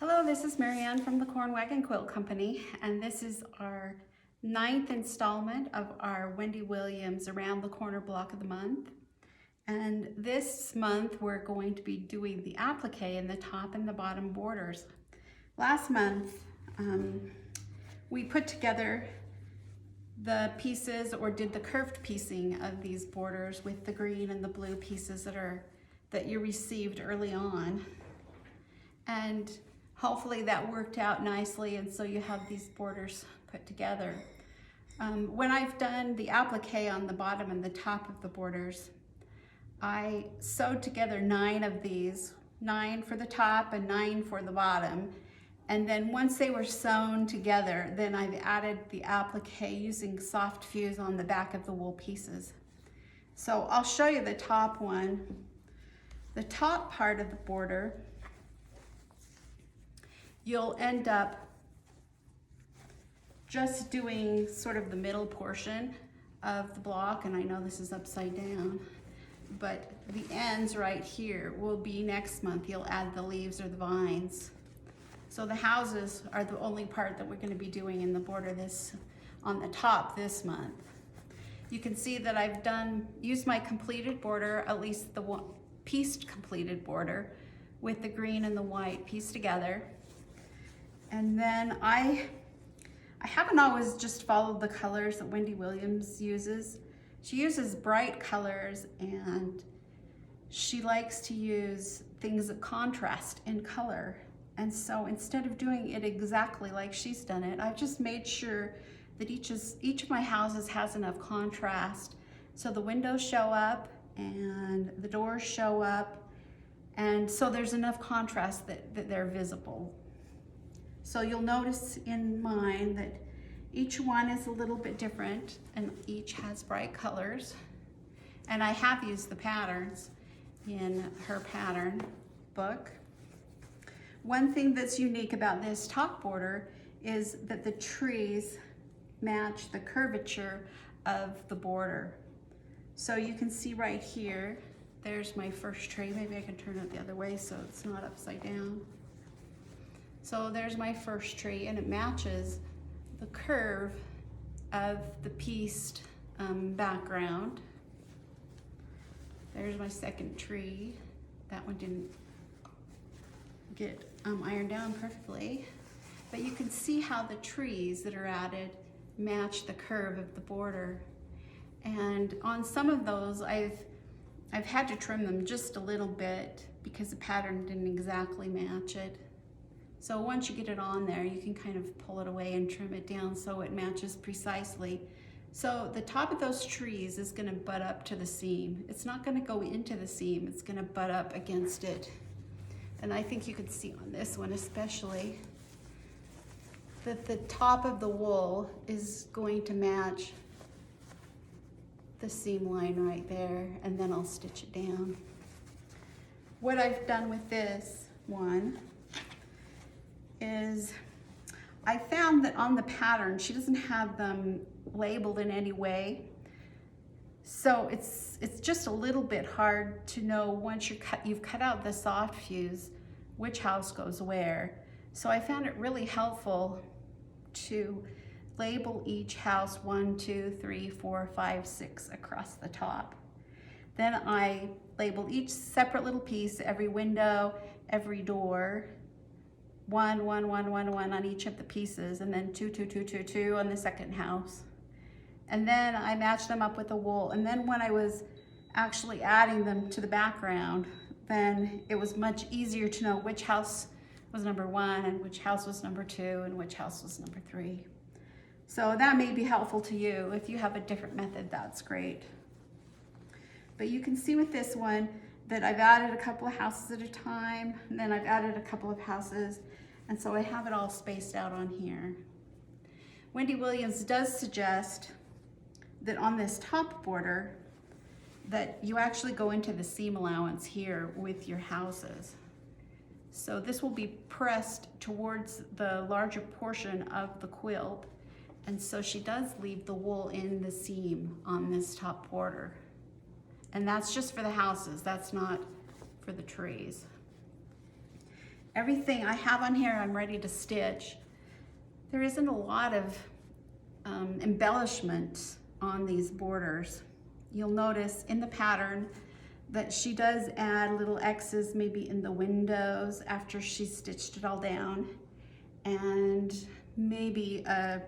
Hello, this is Marianne from the Wagon Quilt Company, and this is our 9th installment of our Wendy Williams Around the Corner Block of the Month. And this month we're going to be doing the applique in the top and the bottom borders. Last month we put together the pieces, or did the curved piecing of these borders with the green and the blue pieces that you received early on. And hopefully that worked out nicely, and so you have these borders put together. When I've done the applique on the bottom and the top of the borders, I sewed together 9 of these, 9 for the top and 9 for the bottom. And then once they were sewn together, then I've added the applique using soft fuse on the back of the wool pieces. So I'll show you the top one. The top part of the border, you'll end up just doing sort of the middle portion of the block, and I know this is upside down, but the ends right here will be next month. You'll add the leaves or the vines. So the houses are the only part that we're going to be doing in the border on the top this month. You can see that I've used my completed border, at least the one pieced completed border, with the green and the white pieced together. And then I haven't always just followed the colors that Wendy Williams uses. She uses bright colors, and she likes to use things that contrast in color. And so instead of doing it exactly like she's done it, I've just made sure that each of my houses has enough contrast so the windows show up and the doors show up, and so there's enough contrast that they're visible. So you'll notice in mine that each one is a little bit different and each has bright colors. And I have used the patterns in her pattern book. One thing that's unique about this top border is that the trees match the curvature of the border. So you can see right here, there's my first tree. Maybe I can turn it the other way so it's not upside down. So there's my first tree, and it matches the curve of the pieced background. There's my second tree. That one didn't get ironed down perfectly, but you can see how the trees that are added match the curve of the border. And on some of those, I've had to trim them just a little bit because the pattern didn't exactly match it. So once you get it on there, you can kind of pull it away and trim it down so it matches precisely. So the top of those trees is going to butt up to the seam. It's not going to go into the seam, it's going to butt up against it. And I think you can see on this one especially that the top of the wool is going to match the seam line right there, and then I'll stitch it down. What I've done with this one is I found that on the pattern she doesn't have them labeled in any way, so it's just a little bit hard to know once you've cut out the soft fuse which house goes where. So I found it really helpful to label each house 1, 2, 3, 4, 5, 6 across the top. Then I labeled each separate little piece, every window, every door, 1, 1, 1, 1, 1 on each of the pieces, and then 2, 2, 2, 2, 2 on the second house. And then I matched them up with the wool. And then when I was actually adding them to the background, then it was much easier to know which house was number 1 and which house was number 2 and which house was number 3. So that may be helpful to you. If you have a different method, that's great. But you can see with this one that I've added a couple of houses at a time, and then I've added a couple of houses, and so I have it all spaced out on here. Wendy Williams does suggest that on this top border that you actually go into the seam allowance here with your houses. So this will be pressed towards the larger portion of the quilt, and so she does leave the wool in the seam on this top border. And that's just for the houses, that's not for the trees. everything I have on here I'm ready to stitch. There isn't a lot of embellishment on these borders. You'll notice in the pattern that she does add little X's maybe in the windows after she's stitched it all down, and maybe a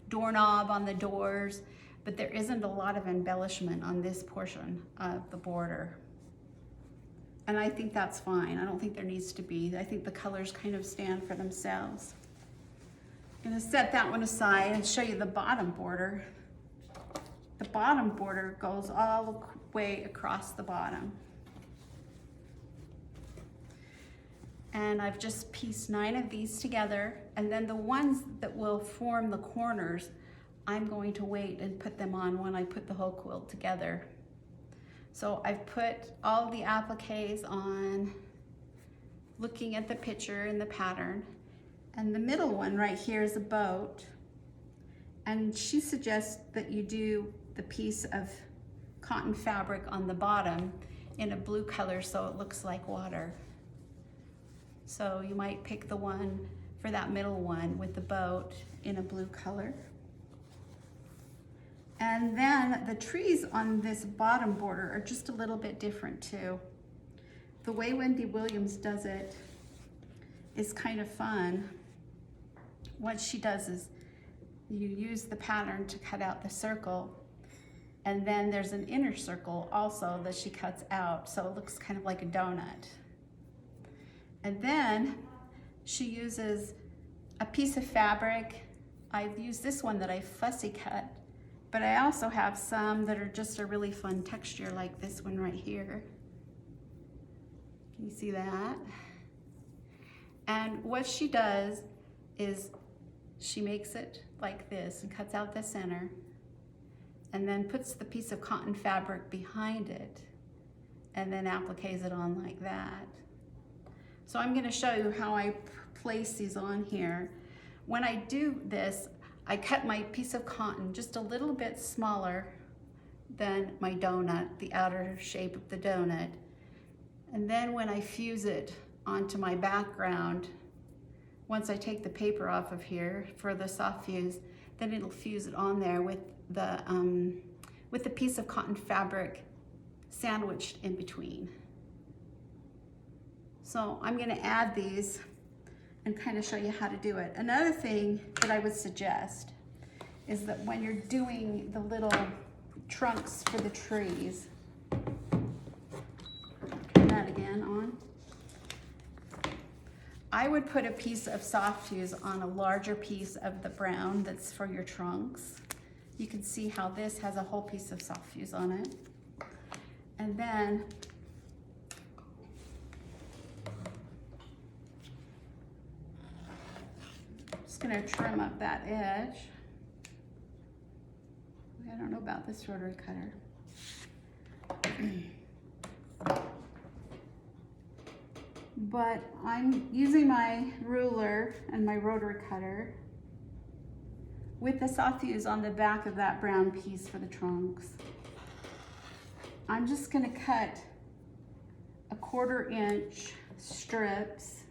doorknob on the doors, but there isn't a lot of embellishment on this portion of the border. And I think that's fine. I don't think there needs to be. I think the colors kind of stand for themselves. I'm gonna set that one aside and show you the bottom border. The bottom border goes all the way across the bottom. And I've just pieced 9 of these together, and then the ones that will form the corners, I'm going to wait and put them on when I put the whole quilt together. So I've put all the appliques on, looking at the picture and the pattern. And the middle one right here is a boat. And she suggests that you do the piece of cotton fabric on the bottom in a blue color so it looks like water. So you might pick the one for that middle one with the boat in a blue color. And then the trees on this bottom border are just a little bit different too. The way Wendy Williams does it is kind of fun. What she does is you use the pattern to cut out the circle, and then there's an inner circle also that she cuts out, so it looks kind of like a donut. And then she uses a piece of fabric. I've used this one that I fussy cut, but I also have some that are just a really fun texture, like this one right here. Can you see that? And what she does is she makes it like this and cuts out the center, and then puts the piece of cotton fabric behind it, and then appliques it on like that. So I'm gonna show you how I place these on here. When I do this, I cut my piece of cotton just a little bit smaller than my donut, the outer shape of the donut. And then when I fuse it onto my background, once I take the paper off of here for the soft fuse, then it'll fuse it on there with the piece of cotton fabric sandwiched in between. So I'm gonna add these and kind of show you how to do it. Another thing that I would suggest is that when you're doing the little trunks for the trees, turn that again on, I would put a piece of soft fuse on a larger piece of the brown that's for your trunks. You can see how this has a whole piece of soft fuse on it. And then just gonna trim up that edge. I don't know about this rotary cutter. But I'm using my ruler and my rotary cutter with the soft fuse on the back of that brown piece for the trunks. I'm just gonna cut a 1/4 inch strips.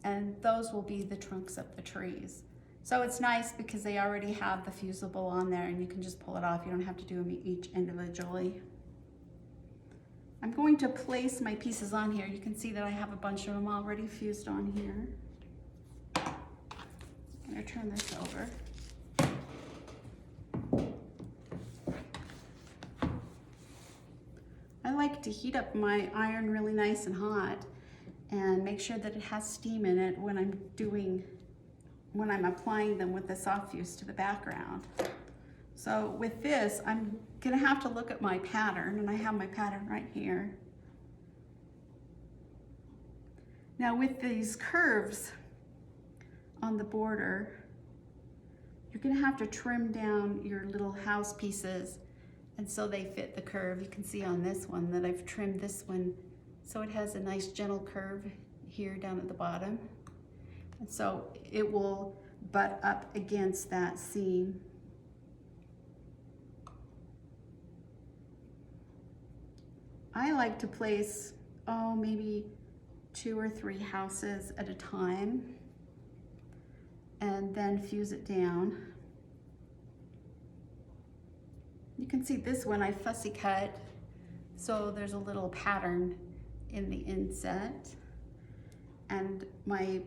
And those will be the trunks of the trees. So it's nice because they already have the fusible on there and you can just pull it off. You don't have to do them each individually. I'm going to place my pieces on here. You can see that I have a bunch of them already fused on here. I'm gonna turn this over. I like to heat up my iron really nice and hot and make sure that it has steam in it when I'm applying them with the soft fuse to the background. So with this, I'm gonna have to look at my pattern, and I have my pattern right here. Now with these curves on the border, you're gonna have to trim down your little house pieces, and so they fit the curve. You can see on this one that I've trimmed this one so it has a nice gentle curve here down at the bottom. And so it will butt up against that seam. I like to place, oh, maybe 2 or 3 houses at a time and then fuse it down. You can see this one I fussy cut, so there's a little pattern in the inset. And my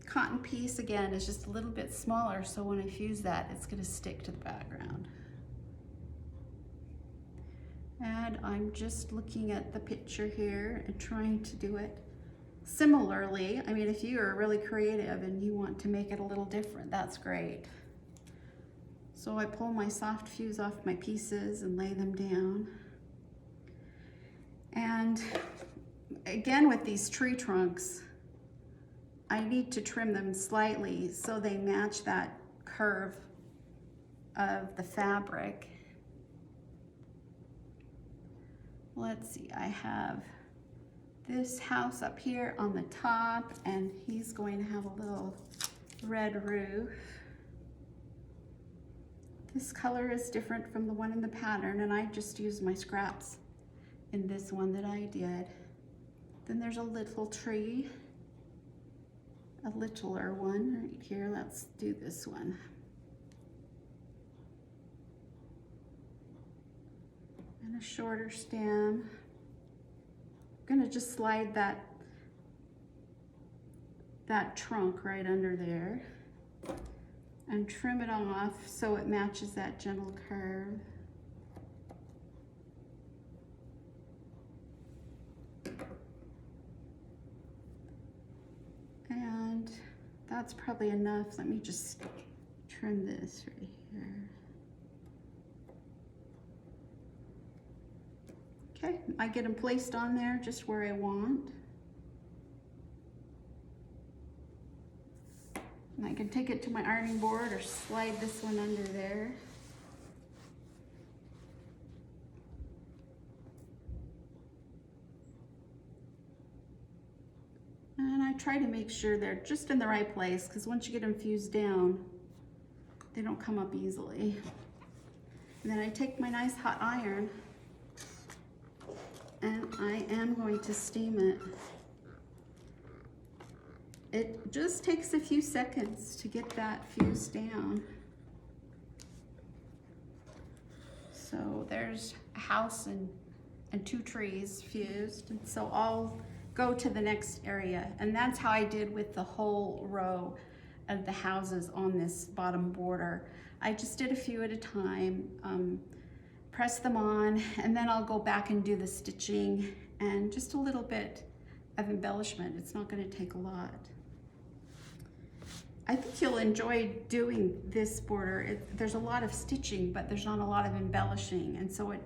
cotton piece, again, is just a little bit smaller, so when I fuse that, it's gonna stick to the background. And I'm just looking at the picture here and trying to do it similarly. I mean, if you are really creative and you want to make it a little different, that's great. So I pull my soft fuse off my pieces and lay them down. And again, with these tree trunks, I need to trim them slightly so they match that curve of the fabric. Let's see, I have this house up here on the top, and he's going to have a little red roof. This color is different from the one in the pattern, and I just used my scraps in this one that I did. Then there's a little tree, a littler one right here. Let's do this one. And a shorter stem. I'm gonna just slide that trunk right under there and trim it off so it matches that gentle curve. And that's probably enough. Let me just trim this right here. Okay, I get them placed on there just where I want. And I can take it to my ironing board or slide this one under there. And I try to make sure they're just in the right place, because once you get them fused down, they don't come up easily. And then I take my nice hot iron and I am going to steam it. It just takes a few seconds to get that fused down. So there's a house and 2 trees fused, and so I'll go to the next area. And that's how I did with the whole row of the houses on this bottom border. I just did a few at a time, press them on, and then I'll go back and do the stitching and just a little bit of embellishment. It's not going to take a lot. I think you'll enjoy doing this border. There's a lot of stitching, but there's not a lot of embellishing, and so it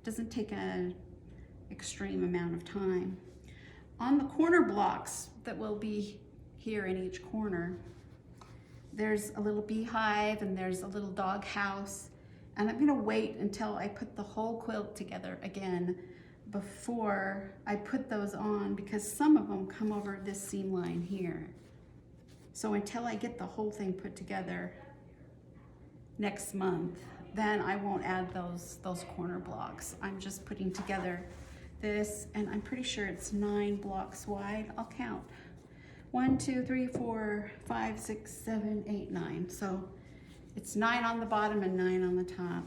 doesn't take an extreme amount of time. On the corner blocks that will be here in each corner, there's a little beehive and there's a little dog house, and I'm gonna wait until I put the whole quilt together again before I put those on, because some of them come over this seam line here. So until I get the whole thing put together next month, then I won't add those corner blocks. I'm just putting together this, and I'm pretty sure it's 9 blocks wide. I'll count. 1, 2, 3, 4, 5, 6, 7, 8, 9. So it's 9 on the bottom and 9 on the top.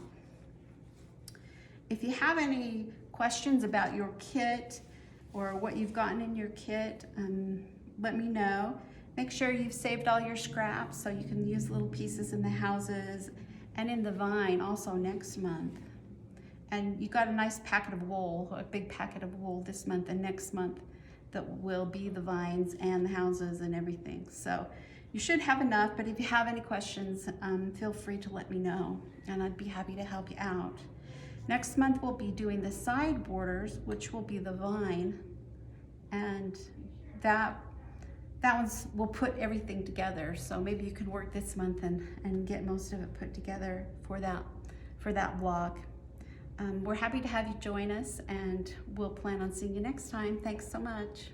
If you have any questions about your kit or what you've gotten in your kit, let me know. Make sure you've saved all your scraps so you can use little pieces in the houses and in the vine also next month. And you got a nice packet of wool, a big packet of wool this month and next month that will be the vines and the houses and everything. So you should have enough, but if you have any questions, feel free to let me know and I'd be happy to help you out. Next month we'll be doing the side borders, which will be the vine, and that one's, we'll put everything together. So maybe you could work this month and get most of it put together for that block. We're happy to have you join us, and we'll plan on seeing you next time. Thanks so much.